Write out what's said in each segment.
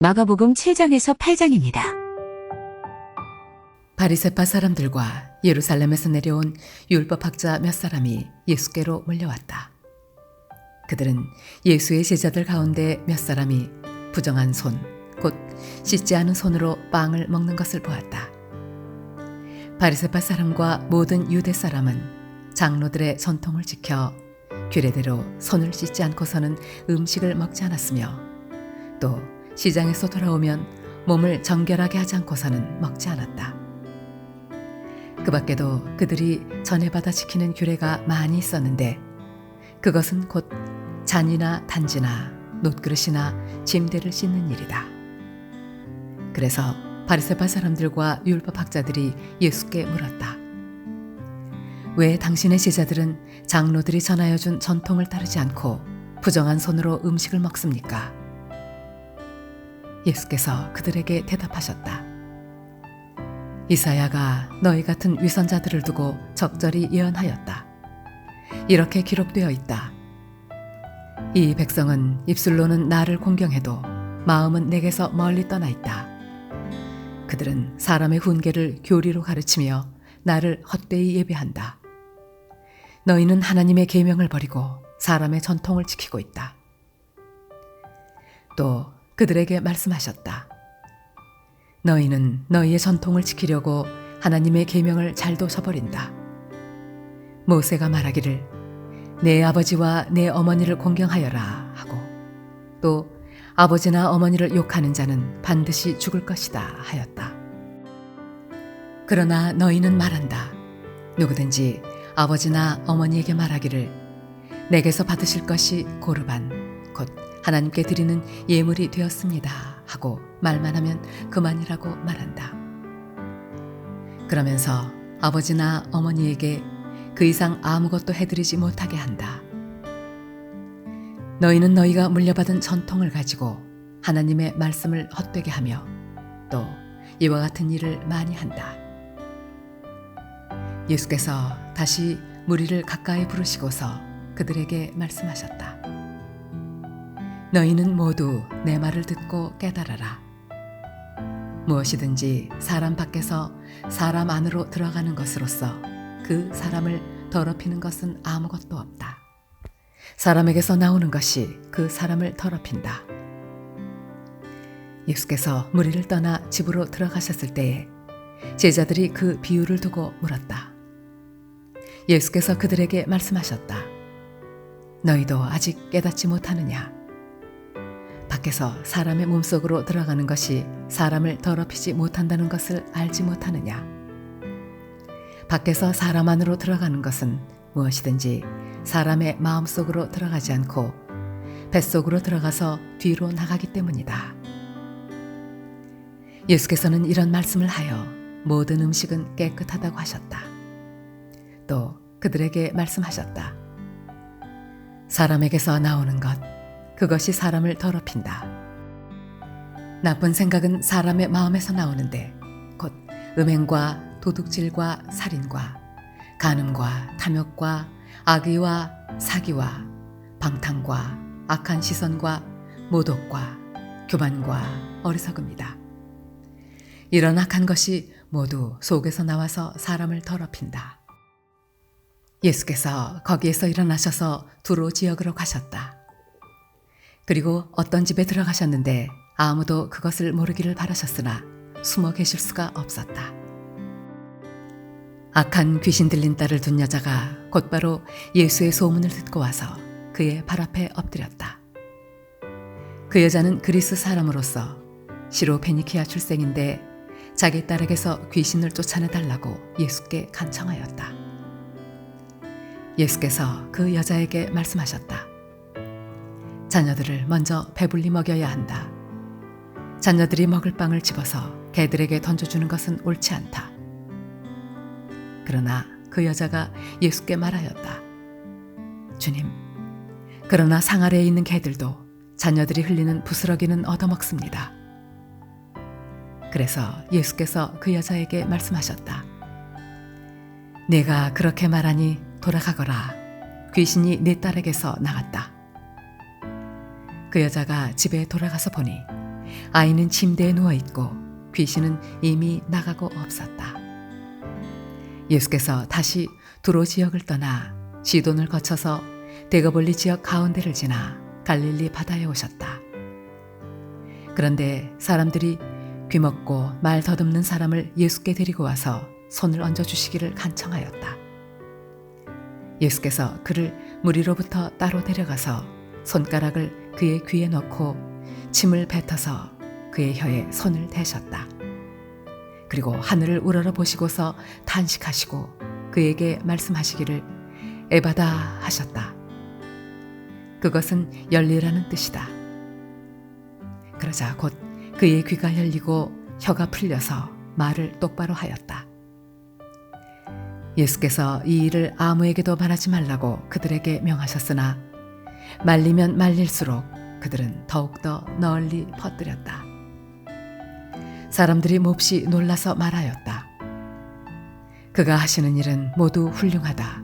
마가복음 7장에서 8장입니다. 바리새파 사람들과 예루살렘에서 내려온 율법학자 몇 사람이 예수께로 몰려왔다. 그들은 예수의 제자들 가운데 몇 사람이 부정한 손, 곧 씻지 않은 손으로 빵을 먹는 것을 보았다. 바리새파 사람과 모든 유대 사람은 장로들의 전통을 지켜 규례대로 손을 씻지 않고서는 음식을 먹지 않았으며 또 시장에서 돌아오면 몸을 정결하게 하지 않고서는 먹지 않았다. 그 밖에도 그들이 전해받아 지키는 규례가 많이 있었는데 그것은 곧 잔이나 단지나 놋그릇이나 짐대를 씻는 일이다. 그래서 바리새파 사람들과 율법학자들이 예수께 물었다. 왜 당신의 제자들은 장로들이 전하여 준 전통을 따르지 않고 부정한 손으로 음식을 먹습니까? 예수께서 그들에게 대답하셨다. 이사야가 너희 같은 위선자들을 두고 적절히 예언하였다. 이렇게 기록되어 있다. 이 백성은 입술로는 나를 공경해도 마음은 내게서 멀리 떠나 있다. 그들은 사람의 훈계를 교리로 가르치며 나를 헛되이 예배한다. 너희는 하나님의 계명을 버리고 사람의 전통을 지키고 있다. 또 그들에게 말씀하셨다. 너희는 너희의 전통을 지키려고 하나님의 계명을 잘도 저버린다. 모세가 말하기를 내 아버지와 내 어머니를 공경하여라 하고 또 아버지나 어머니를 욕하는 자는 반드시 죽을 것이다 하였다. 그러나 너희는 말한다. 누구든지 아버지나 어머니에게 말하기를 내게서 받으실 것이 고르반 곧 하나님께 드리는 예물이 되었습니다 하고 말만 하면 그만이라고 말한다. 그러면서 아버지나 어머니에게 그 이상 아무것도 해드리지 못하게 한다. 너희는 너희가 물려받은 전통을 가지고 하나님의 말씀을 헛되게 하며 또 이와 같은 일을 많이 한다. 예수께서 다시 무리를 가까이 부르시고서 그들에게 말씀하셨다. 너희는 모두 내 말을 듣고 깨달아라. 무엇이든지 사람 밖에서 사람 안으로 들어가는 것으로서 그 사람을 더럽히는 것은 아무것도 없다. 사람에게서 나오는 것이 그 사람을 더럽힌다. 예수께서 무리를 떠나 집으로 들어가셨을 때에 제자들이 그 비유를 두고 물었다. 예수께서 그들에게 말씀하셨다. 너희도 아직 깨닫지 못하느냐? 밖에서 사람의 몸속으로 들어가는 것이 사람을 더럽히지 못한다는 것을 알지 못하느냐? 밖에서 사람 안으로 들어가는 것은 무엇이든지 사람의 마음속으로 들어가지 않고 뱃속으로 들어가서 뒤로 나가기 때문이다. 예수께서는 이런 말씀을 하여 모든 음식은 깨끗하다고 하셨다. 또 그들에게 말씀하셨다. 사람에게서 나오는 것, 그것이 사람을 더럽힌다. 나쁜 생각은 사람의 마음에서 나오는데 곧 음행과 도둑질과 살인과 간음과 탐욕과 악의와 사기와 방탕과 악한 시선과 모독과 교만과 어리석음이다. 이런 악한 것이 모두 속에서 나와서 사람을 더럽힌다. 예수께서 거기에서 일어나셔서 두로 지역으로 가셨다. 그리고 어떤 집에 들어가셨는데 아무도 그것을 모르기를 바라셨으나 숨어 계실 수가 없었다. 악한 귀신 들린 딸을 둔 여자가 곧바로 예수의 소문을 듣고 와서 그의 발 앞에 엎드렸다. 그 여자는 그리스 사람으로서 시로페니키아 출생인데 자기 딸에게서 귀신을 쫓아내달라고 예수께 간청하였다. 예수께서 그 여자에게 말씀하셨다. 자녀들을 먼저 배불리 먹여야 한다. 자녀들이 먹을 빵을 집어서 개들에게 던져주는 것은 옳지 않다. 그러나 그 여자가 예수께 말하였다. 주님, 그러나 상 아래에 있는 개들도 자녀들이 흘리는 부스러기는 얻어먹습니다. 그래서 예수께서 그 여자에게 말씀하셨다. 내가 그렇게 말하니 돌아가거라. 귀신이 내 딸에게서 나갔다. 그 여자가 집에 돌아가서 보니 아이는 침대에 누워있고 귀신은 이미 나가고 없었다. 예수께서 다시 두로 지역을 떠나 시돈을 거쳐서 데가볼리 지역 가운데를 지나 갈릴리 바다에 오셨다. 그런데 사람들이 귀먹고 말 더듬는 사람을 예수께 데리고 와서 손을 얹어주시기를 간청하였다. 예수께서 그를 무리로부터 따로 데려가서 손가락을 그의 귀에 넣고 침을 뱉어서 그의 혀에 손을 대셨다. 그리고 하늘을 우러러 보시고서 탄식하시고 그에게 말씀하시기를 에바다 하셨다. 그것은 열리라는 뜻이다. 그러자 곧 그의 귀가 열리고 혀가 풀려서 말을 똑바로 하였다. 예수께서 이 일을 아무에게도 말하지 말라고 그들에게 명하셨으나 말리면 말릴수록 그들은 더욱더 널리 퍼뜨렸다. 사람들이 몹시 놀라서 말하였다. 그가 하시는 일은 모두 훌륭하다.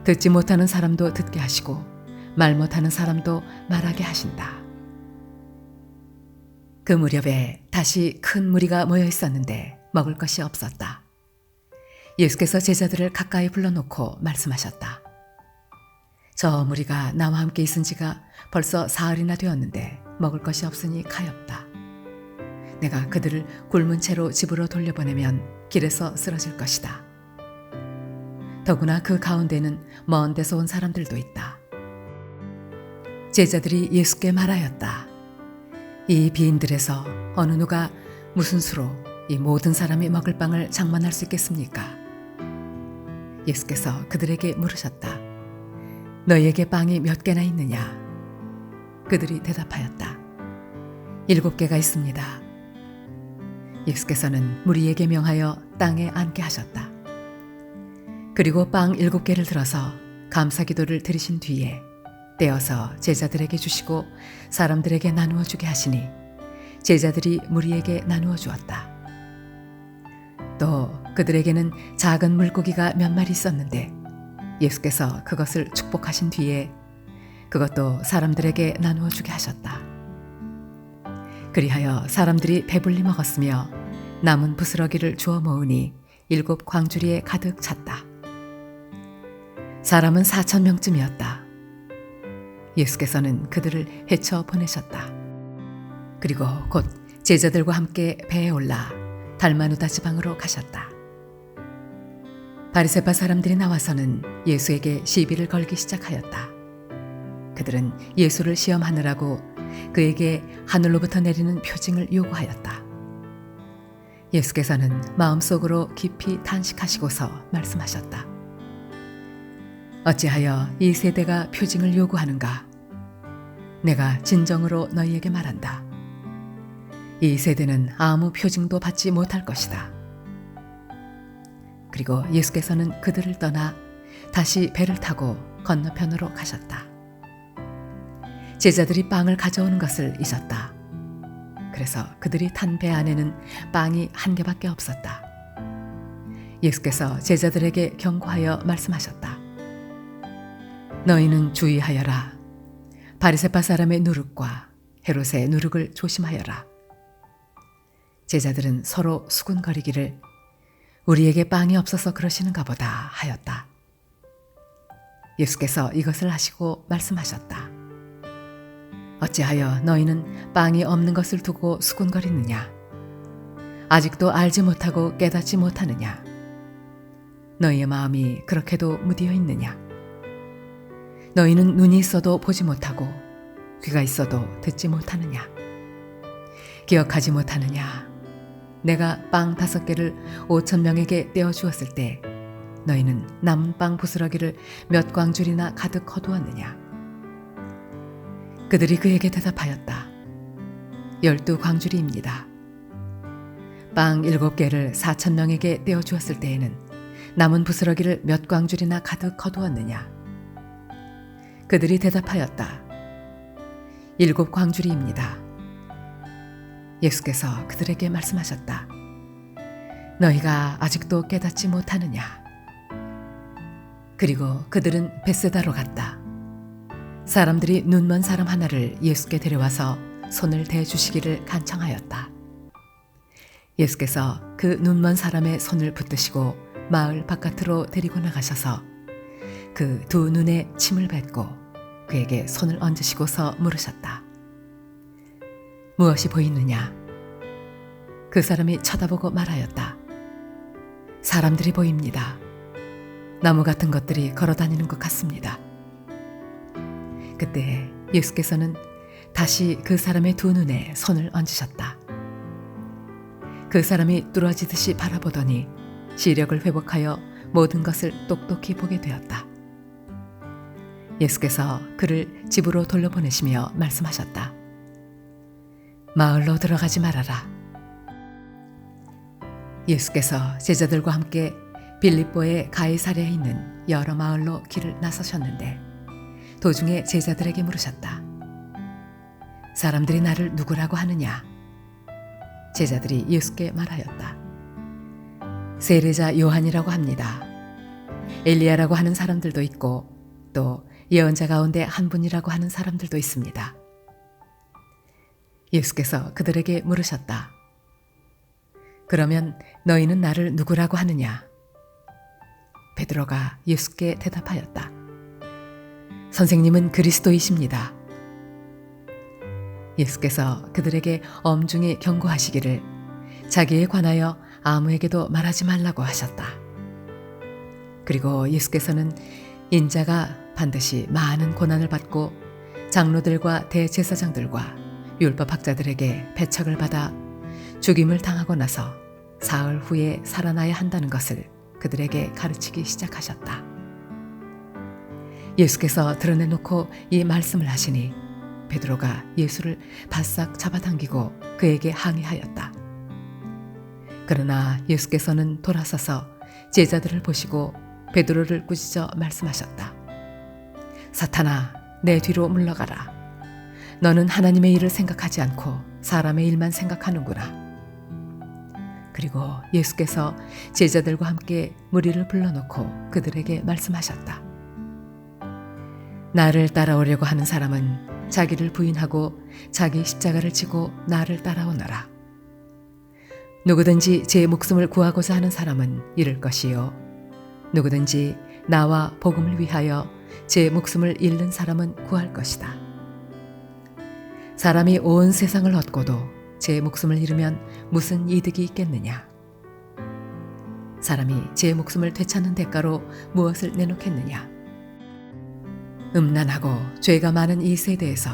듣지 못하는 사람도 듣게 하시고 말 못하는 사람도 말하게 하신다. 그 무렵에 다시 큰 무리가 모여 있었는데 먹을 것이 없었다. 예수께서 제자들을 가까이 불러놓고 말씀하셨다. 저 무리가 나와 함께 있은 지가 벌써 사흘이나 되었는데 먹을 것이 없으니 가엾다. 내가 그들을 굶은 채로 집으로 돌려보내면 길에서 쓰러질 것이다. 더구나 그 가운데는 먼 데서 온 사람들도 있다. 제자들이 예수께 말하였다. 이 비인들에서 어느 누가 무슨 수로 이 모든 사람이 먹을 빵을 장만할 수 있겠습니까? 예수께서 그들에게 물으셨다. 너희에게 빵이 몇 개나 있느냐? 그들이 대답하였다. 7개가 있습니다. 예수께서는 무리에게 명하여 땅에 앉게 하셨다. 그리고 빵 7개를 들어서 감사기도를 드리신 뒤에 떼어서 제자들에게 주시고 사람들에게 나누어 주게 하시니 제자들이 무리에게 나누어 주었다. 또 그들에게는 작은 물고기가 몇 마리 있었는데 예수께서 그것을 축복하신 뒤에 그것도 사람들에게 나누어 주게 하셨다. 그리하여 사람들이 배불리 먹었으며 남은 부스러기를 주워 모으니 7 광주리에 가득 찼다. 사람은 4,000명쯤이었다. 예수께서는 그들을 헤쳐 보내셨다. 그리고 곧 제자들과 함께 배에 올라 달마누다 지방으로 가셨다. 바리새파 사람들이 나와서는 예수에게 시비를 걸기 시작하였다. 그들은 예수를 시험하느라고 그에게 하늘로부터 내리는 표징을 요구하였다. 예수께서는 마음속으로 깊이 탄식하시고서 말씀하셨다. 어찌하여 이 세대가 표징을 요구하는가? 내가 진정으로 너희에게 말한다. 이 세대는 아무 표징도 받지 못할 것이다. 그리고 예수께서는 그들을 떠나 다시 배를 타고 건너편으로 가셨다. 제자들이 빵을 가져오는 것을 잊었다. 그래서 그들이 탄 배 안에는 빵이 1개밖에 없었다. 예수께서 제자들에게 경고하여 말씀하셨다. 너희는 주의하여라. 바리새파 사람의 누룩과 헤롯의 누룩을 조심하여라. 제자들은 서로 수군거리기를 우리에게 빵이 없어서 그러시는가 보다 하였다. 예수께서 이것을 하시고 말씀하셨다. 어찌하여 너희는 빵이 없는 것을 두고 수군거리느냐? 아직도 알지 못하고 깨닫지 못하느냐? 너희의 마음이 그렇게도 무디어 있느냐? 너희는 눈이 있어도 보지 못하고 귀가 있어도 듣지 못하느냐? 기억하지 못하느냐? 내가 빵 5개를 5,000명에게 떼어 주었을 때 너희는 남은 빵 부스러기를 몇 광줄이나 가득 거두었느냐? 그들이 그에게 대답하였다. 12광줄이입니다. 빵 7개를 4,000명에게 떼어 주었을 때에는 남은 부스러기를 몇 광줄이나 가득 거두었느냐? 그들이 대답하였다. 7광줄이입니다. 예수께서 그들에게 말씀하셨다. 너희가 아직도 깨닫지 못하느냐? 그리고 그들은 벳세다로 갔다. 사람들이 눈먼 사람 하나를 예수께 데려와서 손을 대주시기를 간청하였다. 예수께서 그 눈먼 사람의 손을 붙드시고 마을 바깥으로 데리고 나가셔서 그 두 눈에 침을 뱉고 그에게 손을 얹으시고서 물으셨다. 무엇이 보이느냐? 그 사람이 쳐다보고 말하였다. 사람들이 보입니다. 나무 같은 것들이 걸어다니는 것 같습니다. 그때 예수께서는 다시 그 사람의 두 눈에 손을 얹으셨다. 그 사람이 뚫어지듯이 바라보더니 시력을 회복하여 모든 것을 똑똑히 보게 되었다. 예수께서 그를 집으로 돌려보내시며 말씀하셨다. 마을로 들어가지 말아라. 예수께서 제자들과 함께 빌립보의 가이사랴에 있는 여러 마을로 길을 나서셨는데 도중에 제자들에게 물으셨다. 사람들이 나를 누구라고 하느냐? 제자들이 예수께 말하였다. 세례자 요한이라고 합니다. 엘리야라고 하는 사람들도 있고 또 예언자 가운데 한 분이라고 하는 사람들도 있습니다. 예수께서 그들에게 물으셨다. 그러면 너희는 나를 누구라고 하느냐? 베드로가 예수께 대답하였다. 선생님은 그리스도이십니다. 예수께서 그들에게 엄중히 경고하시기를 자기에 관하여 아무에게도 말하지 말라고 하셨다. 그리고 예수께서는 인자가 반드시 많은 고난을 받고 장로들과 대제사장들과 율법학자들에게 배척을 받아 죽임을 당하고 나서 사흘 후에 살아나야 한다는 것을 그들에게 가르치기 시작하셨다. 예수께서 드러내놓고 이 말씀을 하시니 베드로가 예수를 바싹 잡아당기고 그에게 항의하였다. 그러나 예수께서는 돌아서서 제자들을 보시고 베드로를 꾸짖어 말씀하셨다. 사탄아, 내 뒤로 물러가라. 너는 하나님의 일을 생각하지 않고 사람의 일만 생각하는구나. 그리고 예수께서 제자들과 함께 무리를 불러놓고 그들에게 말씀하셨다. 나를 따라오려고 하는 사람은 자기를 부인하고 자기 십자가를 지고 나를 따라오너라. 누구든지 제 목숨을 구하고자 하는 사람은 잃을 것이요 누구든지 나와 복음을 위하여 제 목숨을 잃는 사람은 구할 것이다. 사람이 온 세상을 얻고도 제 목숨을 잃으면 무슨 이득이 있겠느냐? 사람이 제 목숨을 되찾는 대가로 무엇을 내놓겠느냐? 음란하고 죄가 많은 이 세대에서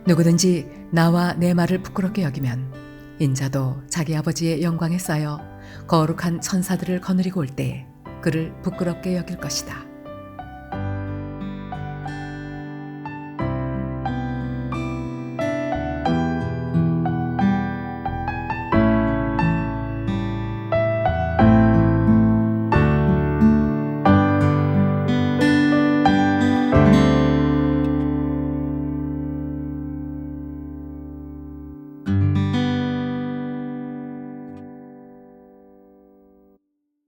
누구든지 나와 내 말을 부끄럽게 여기면 인자도 자기 아버지의 영광에 쌓여 거룩한 천사들을 거느리고 올 때에 그를 부끄럽게 여길 것이다.